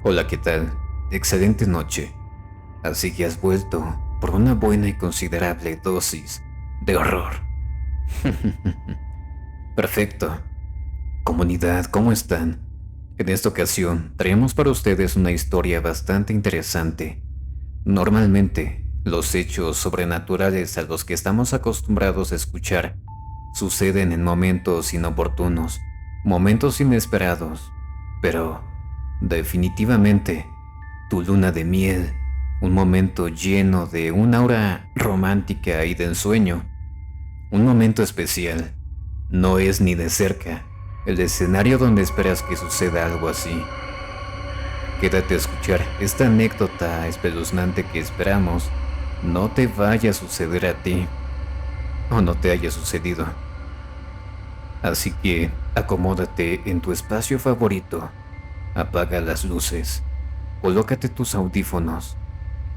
Hola, ¿qué tal? Excelente noche. Así que has vuelto por una buena y considerable dosis de horror. Perfecto. Comunidad, ¿cómo están? En esta ocasión traemos para ustedes una historia bastante interesante. Normalmente, los hechos sobrenaturales a los que estamos acostumbrados a escuchar suceden en momentos inoportunos, momentos inesperados, pero definitivamente tu luna de miel, un momento lleno de una aura romántica y de ensueño, un momento especial, no es ni de cerca el escenario donde esperas que suceda algo así. Quédate a escuchar esta anécdota espeluznante que esperamos no te vaya a suceder a ti o no te haya sucedido. Así que acomódate en tu espacio favorito, apaga las luces, colócate tus audífonos.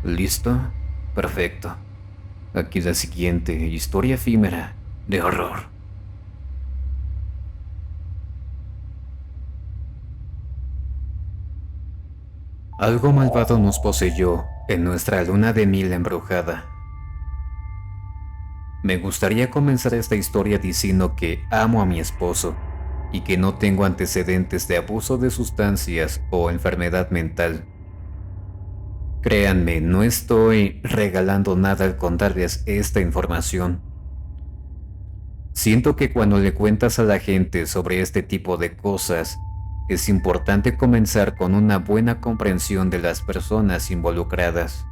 ¿Listo? Perfecto. Aquí la siguiente historia efímera de horror. Algo malvado nos poseyó en nuestra luna de miel embrujada. Me gustaría comenzar esta historia diciendo que amo a mi esposo y que no tengo antecedentes de abuso de sustancias o enfermedad mental. Créanme, no estoy regalando nada al contarles esta información. Siento que cuando le cuentas a la gente sobre este tipo de cosas, es importante comenzar con una buena comprensión de las personas involucradas.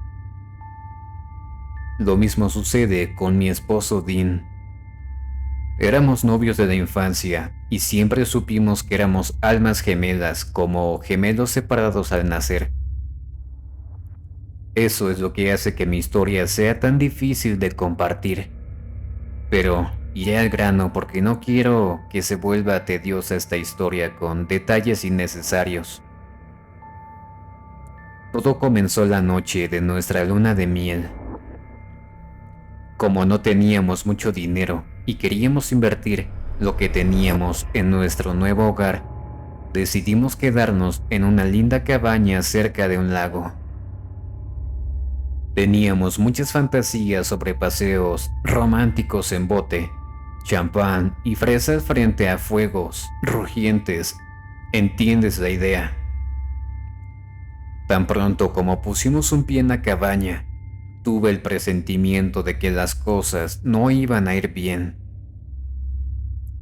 Lo mismo sucede con mi esposo Dean. Éramos novios de la infancia y siempre supimos que éramos almas gemelas, como gemelos separados al nacer. Eso es lo que hace que mi historia sea tan difícil de compartir. Pero iré al grano porque no quiero que se vuelva tediosa esta historia con detalles innecesarios. Todo comenzó la noche de nuestra luna de miel. Como no teníamos mucho dinero y queríamos invertir lo que teníamos en nuestro nuevo hogar, decidimos quedarnos en una linda cabaña cerca de un lago. Teníamos muchas fantasías sobre paseos románticos en bote, champán y fresas frente a fuegos rugientes. ¿Entiendes la idea? Tan pronto como pusimos un pie en la cabaña, tuve el presentimiento de que las cosas no iban a ir bien.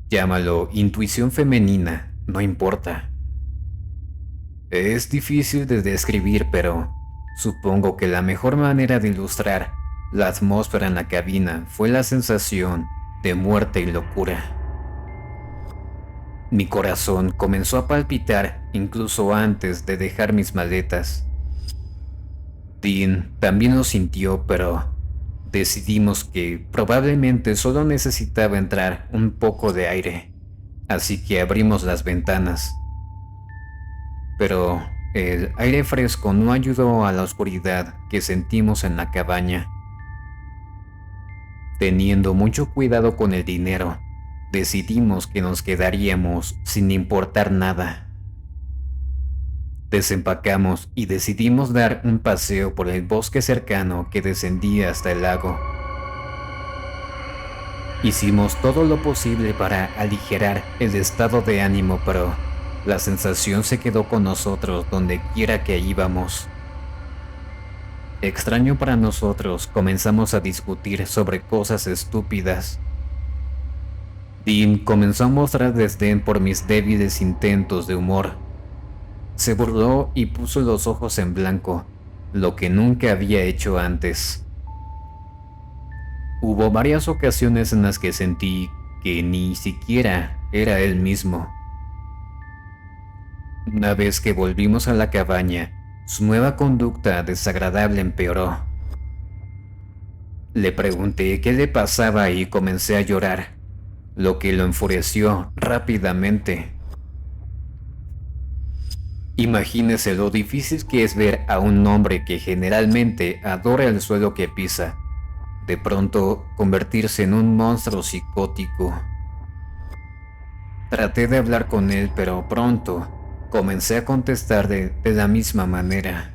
Llámalo intuición femenina, no importa. Es difícil de describir, pero supongo que la mejor manera de ilustrar la atmósfera en la cabina fue la sensación de muerte y locura. Mi corazón comenzó a palpitar incluso antes de dejar mis maletas. Dean también lo sintió, pero decidimos que probablemente solo necesitaba entrar un poco de aire, así que abrimos las ventanas. Pero el aire fresco no ayudó a la oscuridad que sentimos en la cabaña. Teniendo mucho cuidado con el dinero, decidimos que nos quedaríamos sin importar nada. Desempacamos y decidimos dar un paseo por el bosque cercano que descendía hasta el lago. Hicimos todo lo posible para aligerar el estado de ánimo, pero la sensación se quedó con nosotros donde quiera que íbamos. Extraño para nosotros, comenzamos a discutir sobre cosas estúpidas. Dean comenzó a mostrar desdén por mis débiles intentos de humor. Se burló y puso los ojos en blanco, lo que nunca había hecho antes. Hubo varias ocasiones en las que sentí que ni siquiera era él mismo. Una vez que volvimos a la cabaña, su nueva conducta desagradable empeoró. Le pregunté qué le pasaba y comencé a llorar, lo que lo enfureció rápidamente. Imagínese lo difícil que es ver a un hombre que generalmente adora el suelo que pisa, de pronto convertirse en un monstruo psicótico. Traté de hablar con él, pero pronto comencé a contestar de la misma manera.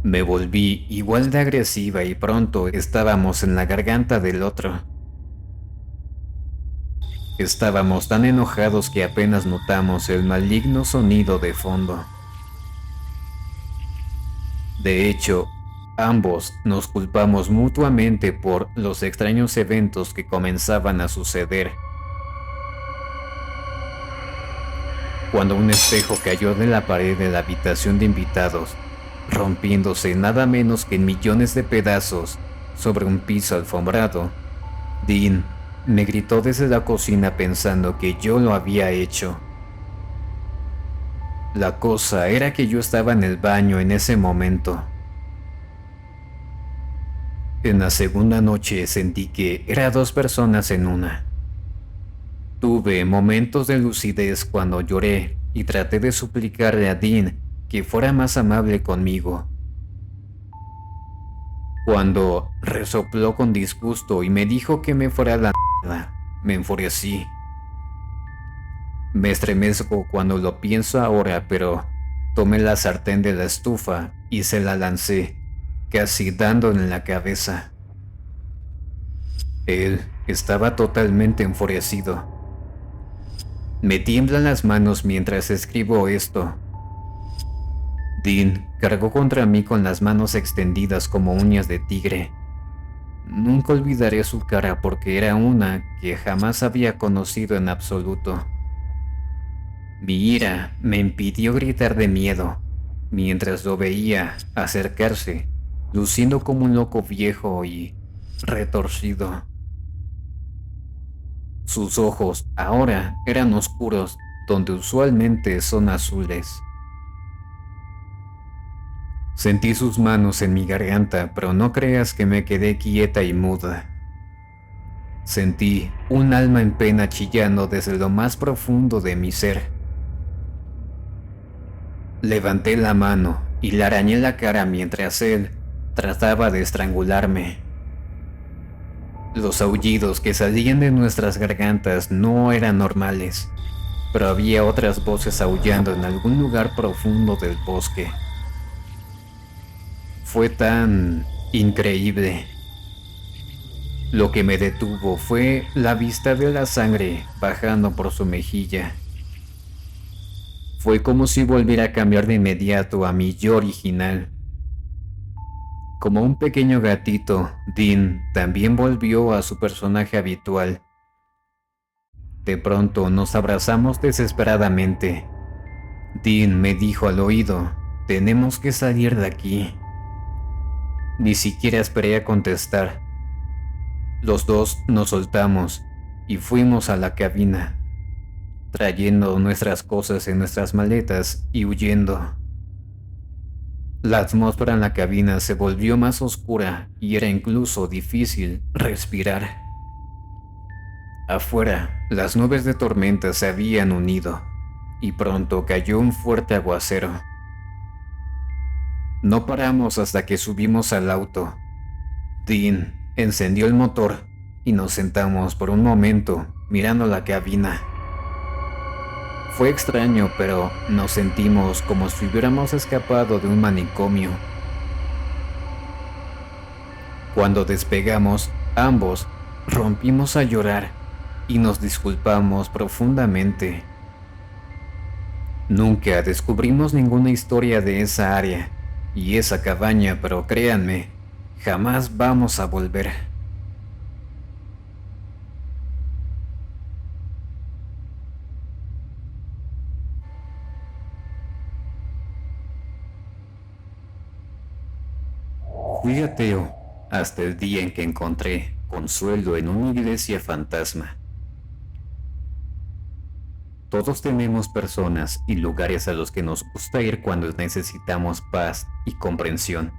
Me volví igual de agresiva y pronto estábamos en la garganta del otro. Estábamos tan enojados que apenas notamos el maligno sonido de fondo. De hecho, ambos nos culpamos mutuamente por los extraños eventos que comenzaban a suceder. Cuando un espejo cayó de la pared de la habitación de invitados, rompiéndose nada menos que en millones de pedazos sobre un piso alfombrado, Dean me gritó desde la cocina pensando que yo lo había hecho. La cosa era que yo estaba en el baño en ese momento. En la segunda noche sentí que era dos personas en una. Tuve momentos de lucidez cuando lloré y traté de suplicarle a Dean que fuera más amable conmigo. Cuando resopló con disgusto y me dijo que me fuera a la mierda, me enfurecí. Me estremezco cuando lo pienso ahora, pero tomé la sartén de la estufa y se la lancé, casi dándole en la cabeza. Él estaba totalmente enfurecido. Me tiemblan las manos mientras escribo esto. Dean cargó contra mí con las manos extendidas como uñas de tigre. Nunca olvidaré su cara porque era una que jamás había conocido en absoluto. Mi ira me impidió gritar de miedo, mientras lo veía acercarse, luciendo como un loco viejo y retorcido. Sus ojos ahora eran oscuros, donde usualmente son azules. Sentí sus manos en mi garganta, pero no creas que me quedé quieta y muda. Sentí un alma en pena chillando desde lo más profundo de mi ser. Levanté la mano y le arañé la cara mientras él trataba de estrangularme. Los aullidos que salían de nuestras gargantas no eran normales, pero había otras voces aullando en algún lugar profundo del bosque. Fue tan increíble. Lo que me detuvo fue la vista de la sangre bajando por su mejilla. Fue como si volviera a cambiar de inmediato a mi yo original. Como un pequeño gatito, Dean también volvió a su personaje habitual. De pronto nos abrazamos desesperadamente. Dean me dijo al oído, "Tenemos que salir de aquí". Ni siquiera esperé a contestar. Los dos nos soltamos y fuimos a la cabina, trayendo nuestras cosas en nuestras maletas y huyendo. La atmósfera en la cabina se volvió más oscura y era incluso difícil respirar. Afuera, las nubes de tormenta se habían unido y pronto cayó un fuerte aguacero. No paramos hasta que subimos al auto. Dean encendió el motor y nos sentamos por un momento mirando la cabina. Fue extraño, pero nos sentimos como si hubiéramos escapado de un manicomio. Cuando despegamos, ambos rompimos a llorar y nos disculpamos profundamente. Nunca descubrimos ninguna historia de esa área y esa cabaña, pero créanme, jamás vamos a volver. Fui ateo hasta el día en que encontré consuelo en una iglesia fantasma. Todos tenemos personas y lugares a los que nos gusta ir cuando necesitamos paz y comprensión,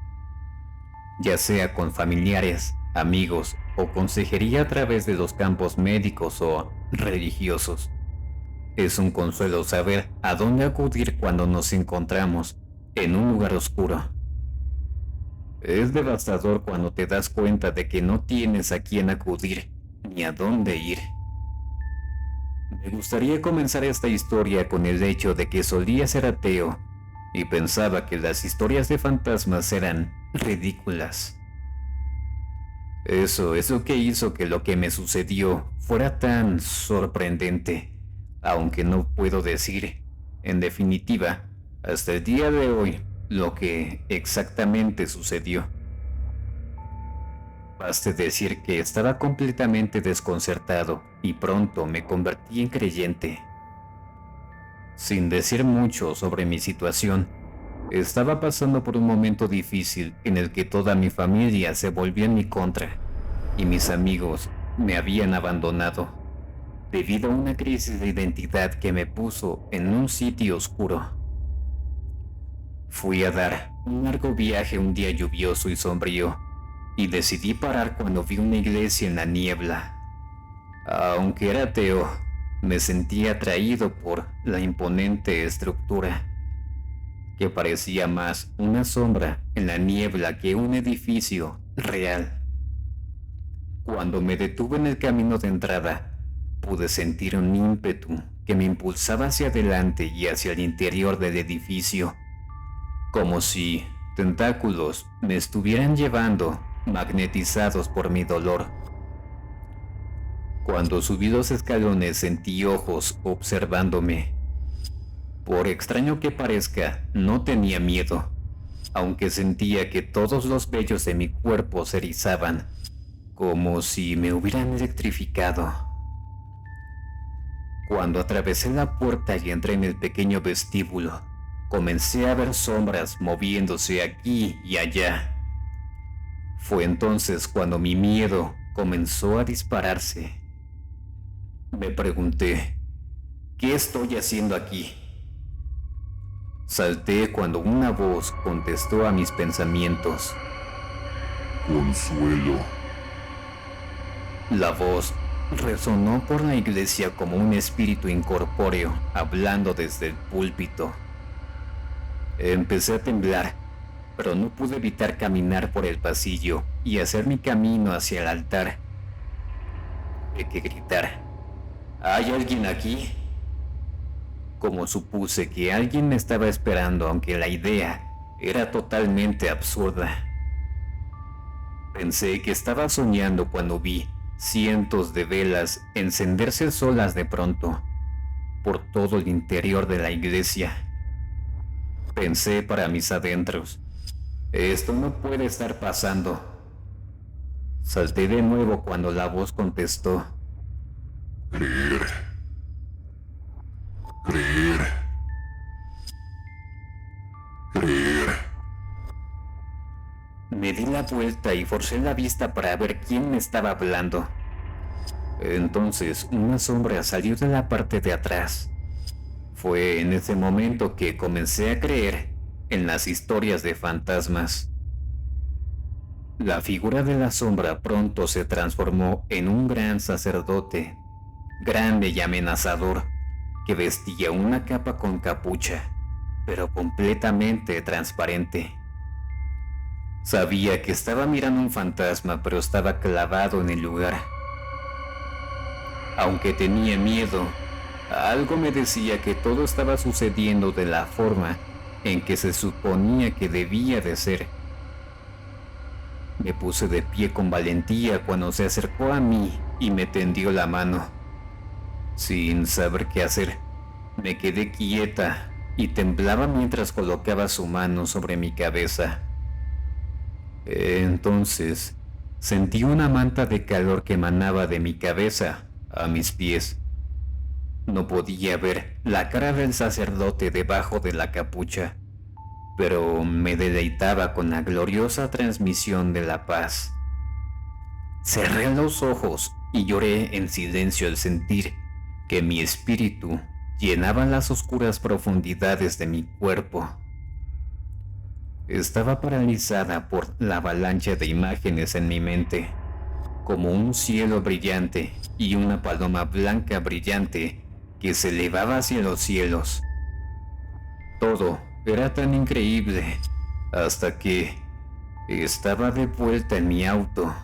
ya sea con familiares, amigos o consejería a través de los campos médicos o religiosos. Es un consuelo saber a dónde acudir cuando nos encontramos en un lugar oscuro. Es devastador cuando te das cuenta de que no tienes a quién acudir ni a dónde ir. Me gustaría comenzar esta historia con el hecho de que solía ser ateo y pensaba que las historias de fantasmas eran ridículas. Eso es lo que hizo que lo que me sucedió fuera tan sorprendente, aunque no puedo decir, en definitiva, hasta el día de hoy, lo que exactamente sucedió. Baste decir que estaba completamente desconcertado y pronto me convertí en creyente. Sin decir mucho sobre mi situación, estaba pasando por un momento difícil en el que toda mi familia se volvió en mi contra y mis amigos me habían abandonado debido a una crisis de identidad que me puso en un sitio oscuro. Fui a dar un largo viaje un día lluvioso y sombrío y decidí parar cuando vi una iglesia en la niebla. Aunque era ateo, me sentía atraído por la imponente estructura, que parecía más una sombra en la niebla que un edificio real. Cuando me detuve en el camino de entrada, pude sentir un ímpetu que me impulsaba hacia adelante y hacia el interior del edificio, como si tentáculos me estuvieran llevando, magnetizados por mi dolor. Cuando subí los escalones sentí ojos observándome. Por extraño que parezca, no tenía miedo, aunque sentía que todos los vellos de mi cuerpo se erizaban, como si me hubieran electrificado. Cuando atravesé la puerta y entré en el pequeño vestíbulo, comencé a ver sombras moviéndose aquí y allá. Fue entonces cuando mi miedo comenzó a dispararse. Me pregunté, ¿qué estoy haciendo aquí? Salté cuando una voz contestó a mis pensamientos. Consuelo. La voz resonó por la iglesia como un espíritu incorpóreo hablando desde el púlpito. Empecé a temblar, pero no pude evitar caminar por el pasillo y hacer mi camino hacia el altar. Tuve que gritar, ¿hay alguien aquí? Como supuse que alguien me estaba esperando, aunque la idea era totalmente absurda. Pensé que estaba soñando cuando vi cientos de velas encenderse solas de pronto por todo el interior de la iglesia. Pensé para mis adentros, esto no puede estar pasando. Salté de nuevo cuando la voz contestó, Creer. Creer. Creer. Me di la vuelta y forcé la vista para ver quién me estaba hablando. Entonces una sombra salió de la parte de atrás. Fue en ese momento que comencé a creer en las historias de fantasmas. La figura de la sombra pronto se transformó en un gran sacerdote, grande y amenazador, que vestía una capa con capucha, pero completamente transparente. Sabía que estaba mirando un fantasma, pero estaba clavado en el lugar. Aunque tenía miedo, algo me decía que todo estaba sucediendo de la forma en que se suponía que debía de ser. Me puse de pie con valentía cuando se acercó a mí y me tendió la mano. Sin saber qué hacer, me quedé quieta y temblaba mientras colocaba su mano sobre mi cabeza. Entonces, sentí una manta de calor que emanaba de mi cabeza a mis pies. No podía ver la cara del sacerdote debajo de la capucha, pero me deleitaba con la gloriosa transmisión de la paz. Cerré los ojos y lloré en silencio al sentir que mi espíritu llenaba las oscuras profundidades de mi cuerpo. Estaba paralizada por la avalancha de imágenes en mi mente, como un cielo brillante y una paloma blanca brillante que se elevaba hacia los cielos. Todo era tan increíble hasta que estaba de vuelta en mi auto.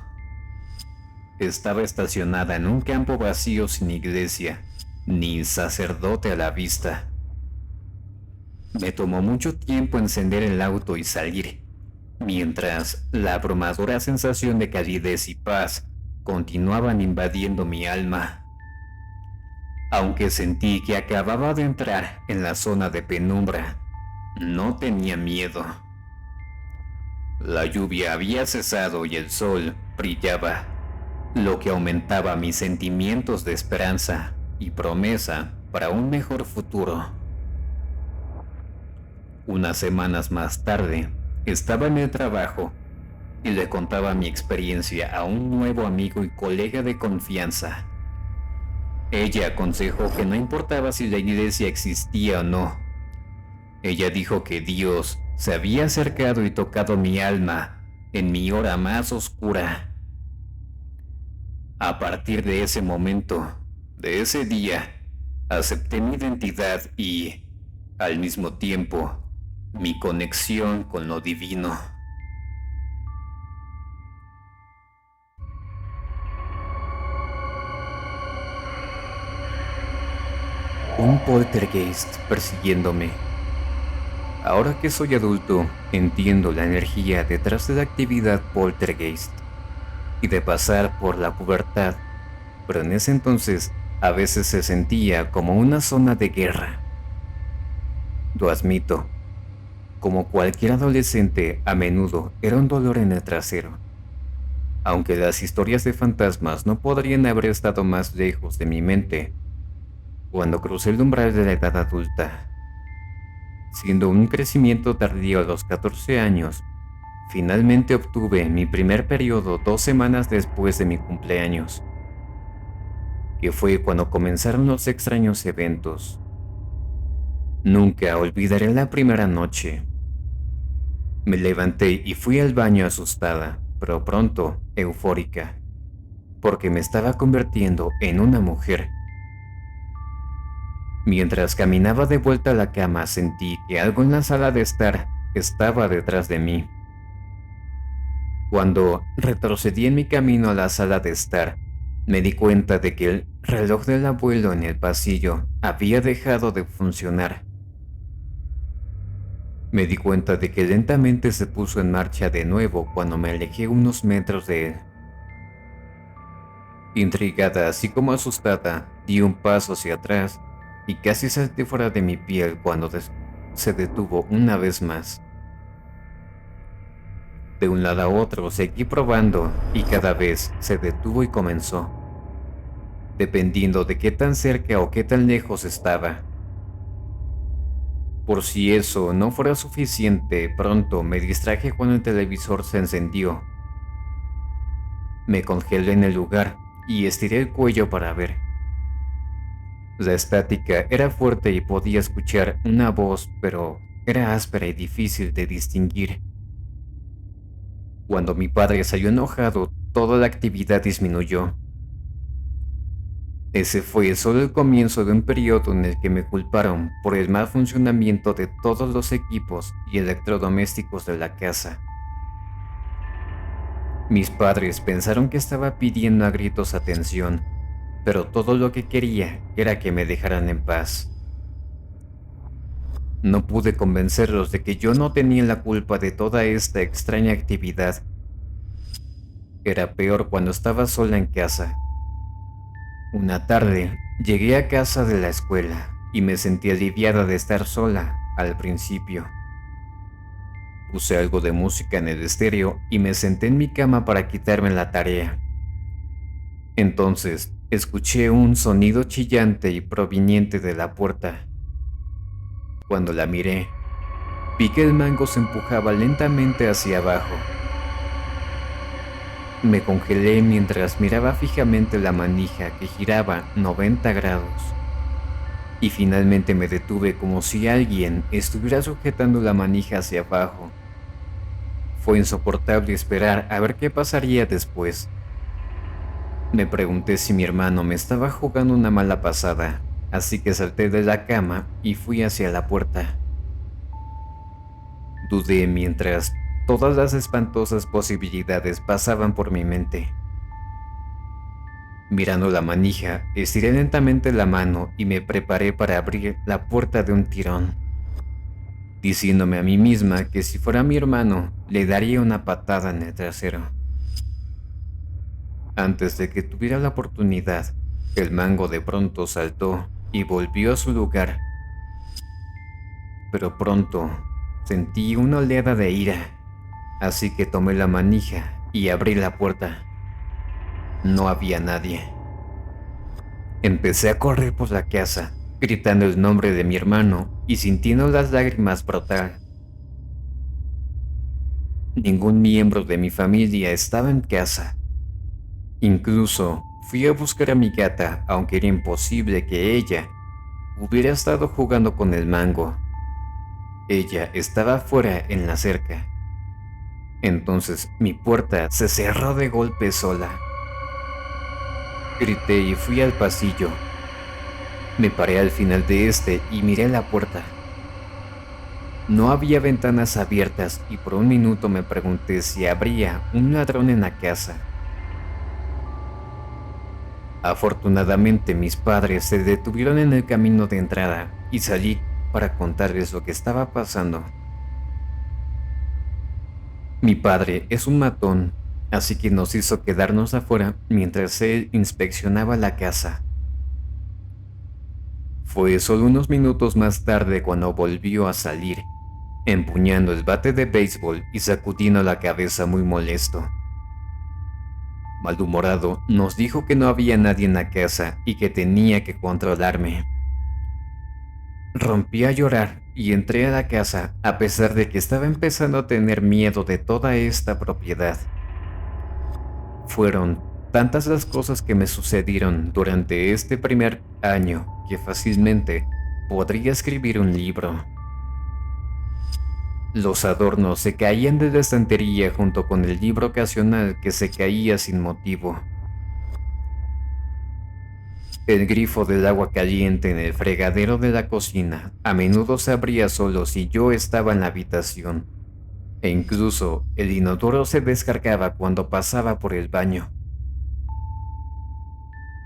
Estaba estacionada en un campo vacío sin iglesia ni sacerdote a la vista. Me tomó mucho tiempo encender el auto y salir, mientras la abrumadora sensación de calidez y paz continuaban invadiendo mi alma. Aunque sentí que acababa de entrar en la zona de penumbra, no tenía miedo. La lluvia había cesado y el sol brillaba, lo que aumentaba mis sentimientos de esperanza y promesa para un mejor futuro. Unas semanas más tarde, estaba en el trabajo y le contaba mi experiencia a un nuevo amigo y colega de confianza. Ella aconsejó que no importaba si la iglesia existía o no. Ella dijo que Dios se había acercado y tocado mi alma en mi hora más oscura. A partir de ese momento, de ese día, acepté mi identidad y, al mismo tiempo, mi conexión con lo divino. Un poltergeist persiguiéndome. Ahora que soy adulto, entiendo la energía detrás de la actividad poltergeist y de pasar por la pubertad, pero en ese entonces a veces se sentía como una zona de guerra. Lo admito, como cualquier adolescente, a menudo era un dolor en el trasero. Aunque las historias de fantasmas no podrían haber estado más lejos de mi mente, cuando crucé el umbral de la edad adulta, siendo un crecimiento tardío a los 14 años, finalmente obtuve mi primer periodo 2 semanas después de mi cumpleaños, que fue cuando comenzaron los extraños eventos. Nunca olvidaré la primera noche. Me levanté y fui al baño asustada, pero pronto eufórica, porque me estaba convirtiendo en una mujer. Mientras caminaba de vuelta a la cama, sentí que algo en la sala de estar estaba detrás de mí. Cuando retrocedí en mi camino a la sala de estar, me di cuenta de que el reloj del abuelo en el pasillo había dejado de funcionar. Me di cuenta de que lentamente se puso en marcha de nuevo cuando me alejé unos metros de él. Intrigada, así como asustada, di un paso hacia atrás y casi salté fuera de mi piel cuando se detuvo una vez más. De un lado a otro seguí probando y cada vez se detuvo y comenzó, dependiendo de qué tan cerca o qué tan lejos estaba. Por si eso no fuera suficiente, pronto me distraje cuando el televisor se encendió. Me congelé en el lugar y estiré el cuello para ver. La estática era fuerte y podía escuchar una voz, pero era áspera y difícil de distinguir. Cuando mi padre salió enojado, toda la actividad disminuyó. Ese fue solo el comienzo de un periodo en el que me culparon por el mal funcionamiento de todos los equipos y electrodomésticos de la casa. Mis padres pensaron que estaba pidiendo a gritos atención, pero todo lo que quería era que me dejaran en paz. No pude convencerlos de que yo no tenía la culpa de toda esta extraña actividad. Era peor cuando estaba sola en casa. Una tarde, llegué a casa de la escuela y me sentí aliviada de estar sola al principio. Puse algo de música en el estéreo y me senté en mi cama para quitarme la tarea. Entonces, escuché un sonido chillante y proveniente de la puerta. Cuando la miré, vi que el mango se empujaba lentamente hacia abajo. Me congelé mientras miraba fijamente la manija que giraba 90 grados. Y finalmente me detuve como si alguien estuviera sujetando la manija hacia abajo. Fue insoportable esperar a ver qué pasaría después. Me pregunté si mi hermano me estaba jugando una mala pasada, así que salté de la cama y fui hacia la puerta. Dudé mientras todas las espantosas posibilidades pasaban por mi mente. Mirando la manija, estiré lentamente la mano y me preparé para abrir la puerta de un tirón, diciéndome a mí misma que si fuera mi hermano, le daría una patada en el trasero. Antes de que tuviera la oportunidad, el mango de pronto saltó y volvió a su lugar, pero pronto sentí una oleada de ira, así que tomé la manija y abrí la puerta. No había nadie. Empecé a correr por la casa, gritando el nombre de mi hermano y sintiendo las lágrimas brotar. Ningún miembro de mi familia estaba en casa. Incluso fui a buscar a mi gata, aunque era imposible que ella hubiera estado jugando con el mango. Ella estaba afuera en la cerca. Entonces mi puerta se cerró de golpe sola. Grité y fui al pasillo. Me paré al final de este y miré la puerta. No había ventanas abiertas y por un minuto me pregunté si habría un ladrón en la casa. Afortunadamente mis padres se detuvieron en el camino de entrada y salí para contarles lo que estaba pasando. Mi padre es un matón, así que nos hizo quedarnos afuera mientras él inspeccionaba la casa. Fue solo unos minutos más tarde cuando volvió a salir, empuñando el bate de béisbol y sacudiendo la cabeza muy molesto. Malhumorado, nos dijo que no había nadie en la casa y que tenía que controlarme. Rompí a llorar y entré a la casa a pesar de que estaba empezando a tener miedo de toda esta propiedad. Fueron tantas las cosas que me sucedieron durante este primer año que fácilmente podría escribir un libro. Los adornos se caían de la estantería junto con el libro ocasional que se caía sin motivo. El grifo del agua caliente en el fregadero de la cocina a menudo se abría solo si yo estaba en la habitación, e incluso el inodoro se descargaba cuando pasaba por el baño.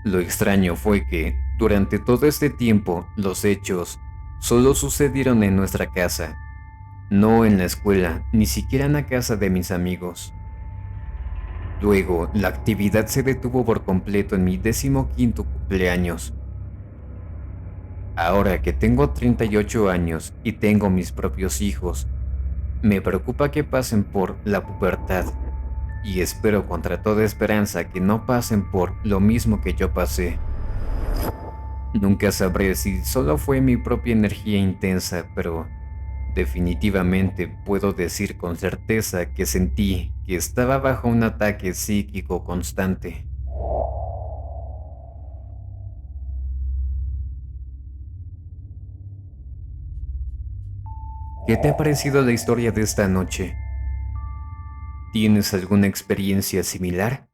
Lo extraño fue que, durante todo este tiempo, los hechos solo sucedieron en nuestra casa, no en la escuela, ni siquiera en la casa de mis amigos. Luego, la actividad se detuvo por completo en mi 15º cumpleaños. Ahora que tengo 38 años y tengo mis propios hijos, me preocupa que pasen por la pubertad y espero contra toda esperanza que no pasen por lo mismo que yo pasé. Nunca sabré si solo fue mi propia energía intensa, pero definitivamente puedo decir con certeza que sentí que estaba bajo un ataque psíquico constante. ¿Qué te ha parecido la historia de esta noche? ¿Tienes alguna experiencia similar?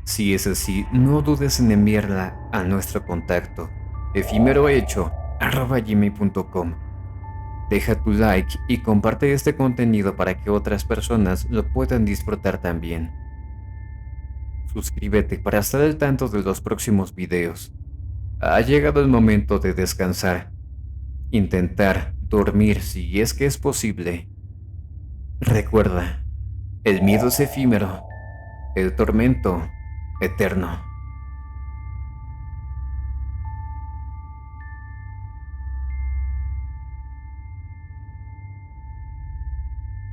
Si es así, no dudes en enviarla a nuestro contacto efímerohecho@gmail.com. Deja tu like y comparte este contenido para que otras personas lo puedan disfrutar también. Suscríbete para estar al tanto de los próximos videos. Ha llegado el momento de descansar. Intentar dormir si es que es posible. Recuerda, el miedo es efímero, el tormento eterno.